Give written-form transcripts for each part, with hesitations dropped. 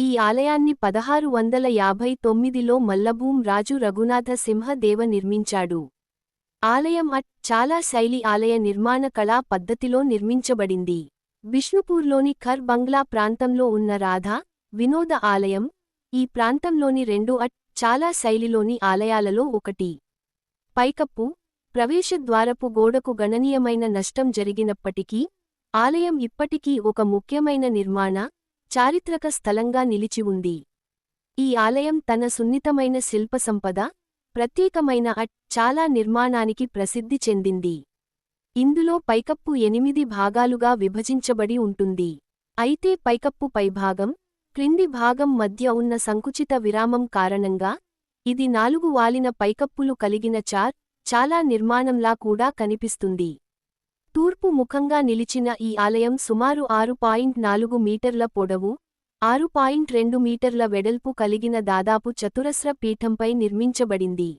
ఈ ఆలయాన్ని 1659లో మల్లభూం రాజు రఘునాథ సింహదేవ నిర్మించాడు. ఆలయం చాలా శైలి ఆలయ నిర్మాణ కళా పద్ధతిలో నిర్మించబడింది. బిష్ణుపూర్లోని ఖర్ బంగ్లా ప్రాంతంలో ఉన్న రాధా, వినోద ఆలయం, ఈ ప్రాంతంలోని రెండు చాలా శైలిలోని ఆలయాలలో ఒకటి. పైకప్పు, ప్రవేశద్వారపు గోడకు గణనీయమైన నష్టం జరిగినప్పటికీ, ఆలయం ఇప్పటికీ ఒక ముఖ్యమైన నిర్మాణ, చారిత్రక స్థలంగా నిలిచి ఉంది. ఈ ఆలయం తన సున్నితమైన శిల్పసంపద, ప్రత్యేకమైన చాలా నిర్మాణానికి ప్రసిద్ధి చెందింది. ఇందులో పైకప్పు 8 భాగాలుగా విభజించబడి ఉంటుంది. అయితే పైకప్పు పైభాగం, క్రింది భాగం మధ్య ఉన్న సంకుచిత విరామం కారణంగా, ఇది 4 వాలిన పైకప్పులు కలిగిన చాలా నిర్మాణంలా కూడా కనిపిస్తుంది. తూర్పు ముఖంగా నిలిచిన ఈ ఆలయం సుమారు 6.4 మీటర్ల పొడవు, 6.2 మీటర్ల వెడల్పు కలిగిన దాదాపు చతురస్ర పీఠంపై నిర్మించబడింది.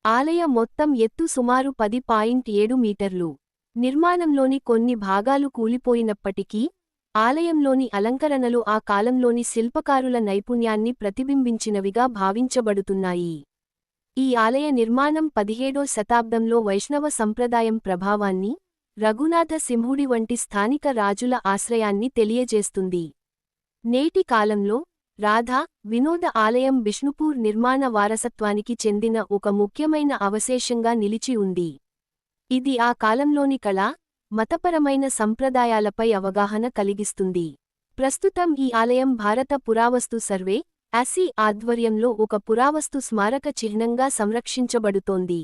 ఆలయ మొత్తం ఎత్తు సుమారు 10.7 మీటర్లు. నిర్మాణంలోని కొన్ని భాగాలు కూలిపోయినప్పటికీ, ఆలయంలోని అలంకరణలు ఆ కాలంలోని శిల్పకారుల నైపుణ్యాన్ని ప్రతిబింబించినవిగా భావించబడుతున్నాయి. ఈ ఆలయ నిర్మాణం 17వ శతాబ్దంలో వైష్ణవ సంప్రదాయం ప్రభావాన్ని, రఘునాథ సింహుడి వంటి స్థానిక రాజుల ఆశ్రయాన్ని తెలియజేస్తుంది. నేటి కాలంలో, రాధా, వినోద ఆలయం బిష్ణుపూర్ నిర్మాణ వారసత్వానికి చెందిన ఒక ముఖ్యమైన అవశేషంగా నిలిచి ఉంది. ఇది ఆ కాలంలోని కళ, మతపరమైన సంప్రదాయాలపై అవగాహన కలిగిస్తుంది. ప్రస్తుతం ఈ ఆలయం భారత పురావస్తు సర్వే, ASI ఆధ్వర్యంలో ఒక పురావస్తు స్మారక చిహ్నంగా సంరక్షించబడుతోంది.